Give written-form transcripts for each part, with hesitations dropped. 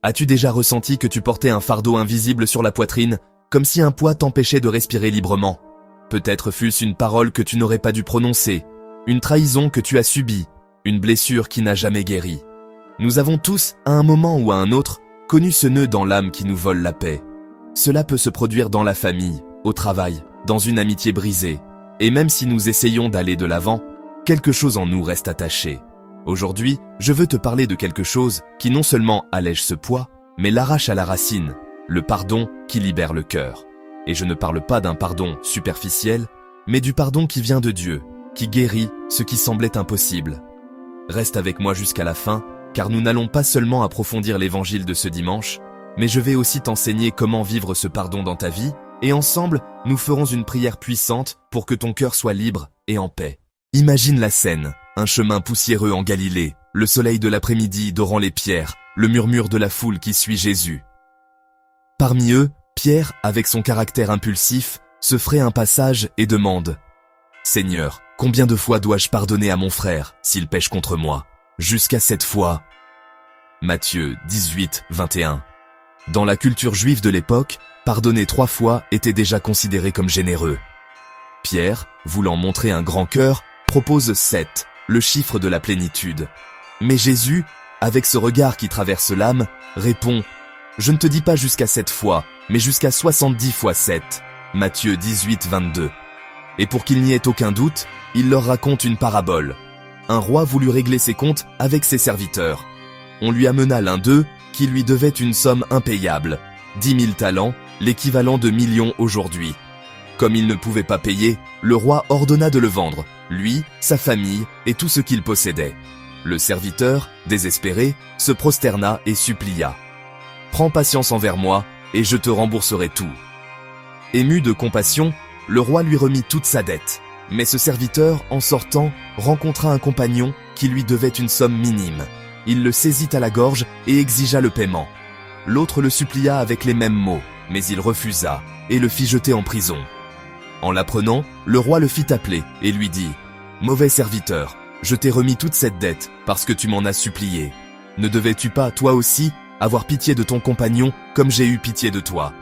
As-tu déjà ressenti que tu portais un fardeau invisible sur la poitrine, comme si un poids t'empêchait de respirer librement? Peut-être fût-ce une parole que tu n'aurais pas dû prononcer, une trahison que tu as subie, une blessure qui n'a jamais guéri. Nous avons tous, à un moment ou à un autre, connu ce nœud dans l'âme qui nous vole la paix. Cela peut se produire dans la famille, au travail, dans une amitié brisée. Et même si nous essayons d'aller de l'avant, quelque chose en nous reste attaché. Aujourd'hui, je veux te parler de quelque chose qui non seulement allège ce poids, mais l'arrache à la racine, le pardon qui libère le cœur. Et je ne parle pas d'un pardon superficiel, mais du pardon qui vient de Dieu, qui guérit ce qui semblait impossible. Reste avec moi jusqu'à la fin, car nous n'allons pas seulement approfondir l'évangile de ce dimanche, mais je vais aussi t'enseigner comment vivre ce pardon dans ta vie, et ensemble, nous ferons une prière puissante pour que ton cœur soit libre et en paix. Imagine la scène, un chemin poussiéreux en Galilée, le soleil de l'après-midi dorant les pierres, le murmure de la foule qui suit Jésus. Parmi eux, Pierre, avec son caractère impulsif, se fraye un passage et demande « Seigneur, combien de fois dois-je pardonner à mon frère s'il pêche contre moi? Jusqu'à 7 fois ?» Matthieu 18, 21. Dans la culture juive de l'époque, pardonner 3 fois était déjà considéré comme généreux. Pierre, voulant montrer un grand cœur, propose 7, le chiffre de la plénitude. Mais Jésus, avec ce regard qui traverse l'âme, répond « Je ne te dis pas jusqu'à 7 fois, mais jusqu'à 70 fois 7. » Matthieu 18, 22. Et pour qu'il n'y ait aucun doute, il leur raconte une parabole. Un roi voulut régler ses comptes avec ses serviteurs. On lui amena l'un d'eux qui lui devait une somme impayable, 10 000 talents, l'équivalent de millions aujourd'hui. Comme il ne pouvait pas payer, le roi ordonna de le vendre, lui, sa famille et tout ce qu'il possédait. Le serviteur, désespéré, se prosterna et supplia. « Prends patience envers moi, et je te rembourserai tout. » Ému de compassion, le roi lui remit toute sa dette. Mais ce serviteur, en sortant, rencontra un compagnon qui lui devait une somme minime. Il le saisit à la gorge et exigea le paiement. L'autre le supplia avec les mêmes mots, mais il refusa et le fit jeter en prison. En l'apprenant, le roi le fit appeler et lui dit « Mauvais serviteur, je t'ai remis toute cette dette parce que tu m'en as supplié. Ne devais-tu pas, toi aussi, avoir pitié de ton compagnon comme j'ai eu pitié de toi ?»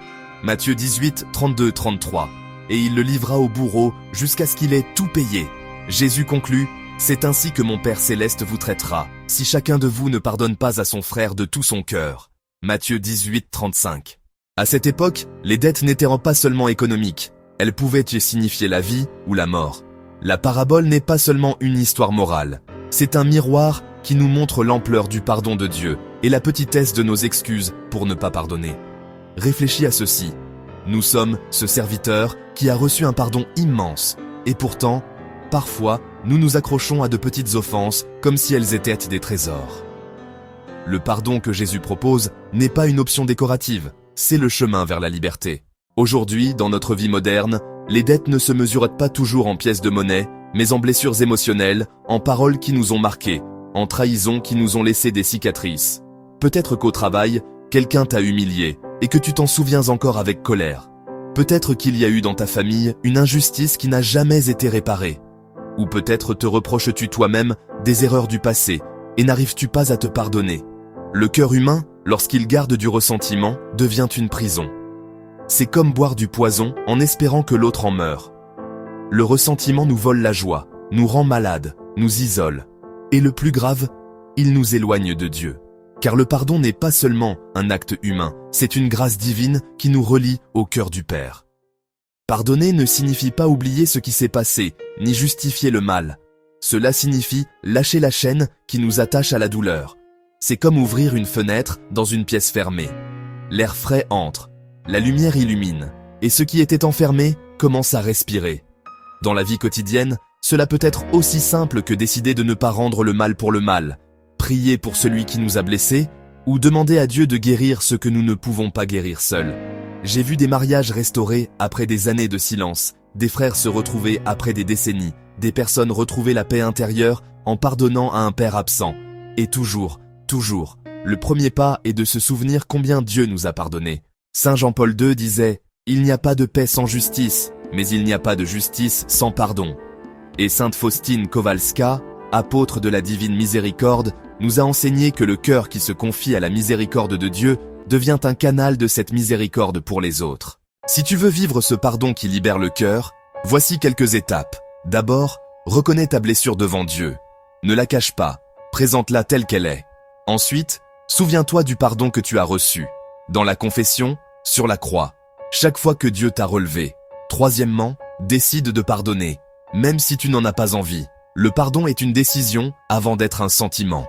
Matthieu 18, 32, 33. Et il le livra au bourreau jusqu'à ce qu'il ait tout payé. Jésus conclut « C'est ainsi que mon Père céleste vous traitera, si chacun de vous ne pardonne pas à son frère de tout son cœur. » Matthieu 18, 35. À cette époque, les dettes n'étaient pas seulement économiques, elles pouvaient y signifier la vie ou la mort. La parabole n'est pas seulement une histoire morale, c'est un miroir qui nous montre l'ampleur du pardon de Dieu et la petitesse de nos excuses pour ne pas pardonner. Réfléchis à ceci. Nous sommes ce serviteur qui a reçu un pardon immense, et pourtant, parfois, nous nous accrochons à de petites offenses comme si elles étaient des trésors. Le pardon que Jésus propose n'est pas une option décorative, c'est le chemin vers la liberté. Aujourd'hui, dans notre vie moderne, les dettes ne se mesurent pas toujours en pièces de monnaie, mais en blessures émotionnelles, en paroles qui nous ont marqués, en trahisons qui nous ont laissé des cicatrices. Peut-être qu'au travail, quelqu'un t'a humilié, et que tu t'en souviens encore avec colère. Peut-être qu'il y a eu dans ta famille une injustice qui n'a jamais été réparée. Ou peut-être te reproches-tu toi-même des erreurs du passé, et n'arrives-tu pas à te pardonner. Le cœur humain, lorsqu'il garde du ressentiment, devient une prison. C'est comme boire du poison en espérant que l'autre en meure. Le ressentiment nous vole la joie, nous rend malades, nous isole. Et le plus grave, il nous éloigne de Dieu. Car le pardon n'est pas seulement un acte humain, c'est une grâce divine qui nous relie au cœur du Père. Pardonner ne signifie pas oublier ce qui s'est passé, ni justifier le mal. Cela signifie lâcher la chaîne qui nous attache à la douleur. C'est comme ouvrir une fenêtre dans une pièce fermée. L'air frais entre, la lumière illumine, et ce qui était enfermé commence à respirer. Dans la vie quotidienne, cela peut être aussi simple que décider de ne pas rendre le mal pour le mal, prier pour celui qui nous a blessés, ou demander à Dieu de guérir ce que nous ne pouvons pas guérir seuls. J'ai vu des mariages restaurés après des années de silence, des frères se retrouver après des décennies, des personnes retrouver la paix intérieure en pardonnant à un père absent. Et toujours, le premier pas est de se souvenir combien Dieu nous a pardonné. Saint Jean-Paul II disait « Il n'y a pas de paix sans justice, mais il n'y a pas de justice sans pardon. » Et Sainte Faustine Kowalska, apôtre de la divine miséricorde, nous a enseigné que le cœur qui se confie à la miséricorde de Dieu devient un canal de cette miséricorde pour les autres. Si tu veux vivre ce pardon qui libère le cœur, voici quelques étapes. D'abord, reconnais ta blessure devant Dieu. Ne la cache pas, présente-la telle qu'elle est. Ensuite, souviens-toi du pardon que tu as reçu, dans la confession, sur la croix, chaque fois que Dieu t'a relevé. Troisièmement, décide de pardonner, même si tu n'en as pas envie. Le pardon est une décision avant d'être un sentiment.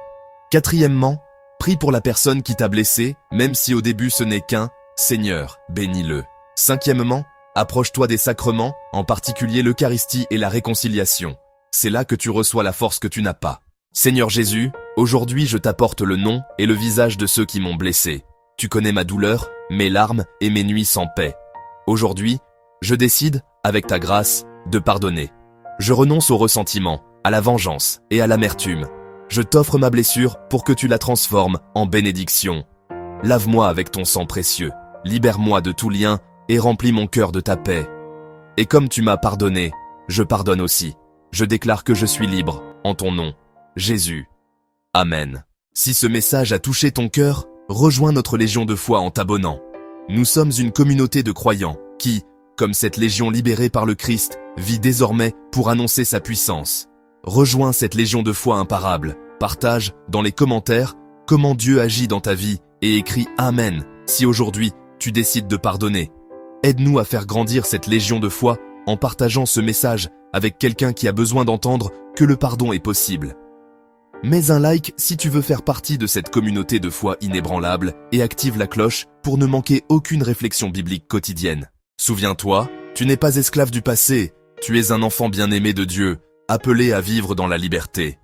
Quatrièmement, prie pour la personne qui t'a blessé, même si au début ce n'est qu'un « Seigneur, bénis-le ». Cinquièmement, approche-toi des sacrements, en particulier l'Eucharistie et la réconciliation. C'est là que tu reçois la force que tu n'as pas. Seigneur Jésus, aujourd'hui je t'apporte le nom et le visage de ceux qui m'ont blessé. Tu connais ma douleur, mes larmes et mes nuits sans paix. Aujourd'hui, je décide, avec ta grâce, de pardonner. Je renonce au ressentiment, à la vengeance et à l'amertume. Je t'offre ma blessure pour que tu la transformes en bénédiction. Lave-moi avec ton sang précieux, libère-moi de tout lien et remplis mon cœur de ta paix. Et comme tu m'as pardonné, je pardonne aussi. Je déclare que je suis libre, en ton nom, Jésus. Amen. Si ce message a touché ton cœur, rejoins notre Légion de foi en t'abonnant. Nous sommes une communauté de croyants qui, comme cette Légion libérée par le Christ, vit désormais pour annoncer sa puissance. Rejoins cette Légion de foi imparable, partage dans les commentaires comment Dieu agit dans ta vie et écris Amen si aujourd'hui tu décides de pardonner. Aide-nous à faire grandir cette Légion de foi en partageant ce message avec quelqu'un qui a besoin d'entendre que le pardon est possible. Mets un like si tu veux faire partie de cette communauté de foi inébranlable et active la cloche pour ne manquer aucune réflexion biblique quotidienne. Souviens-toi, tu n'es pas esclave du passé, tu es un enfant bien-aimé de Dieu, appelé à vivre dans la liberté.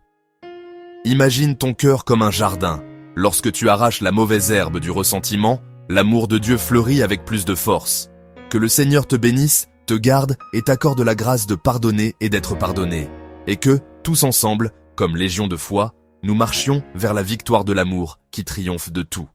Imagine ton cœur comme un jardin. Lorsque tu arraches la mauvaise herbe du ressentiment, l'amour de Dieu fleurit avec plus de force. Que le Seigneur te bénisse, te garde et t'accorde la grâce de pardonner et d'être pardonné. Et que, tous ensemble, comme Légion de foi, nous marchions vers la victoire de l'amour qui triomphe de tout.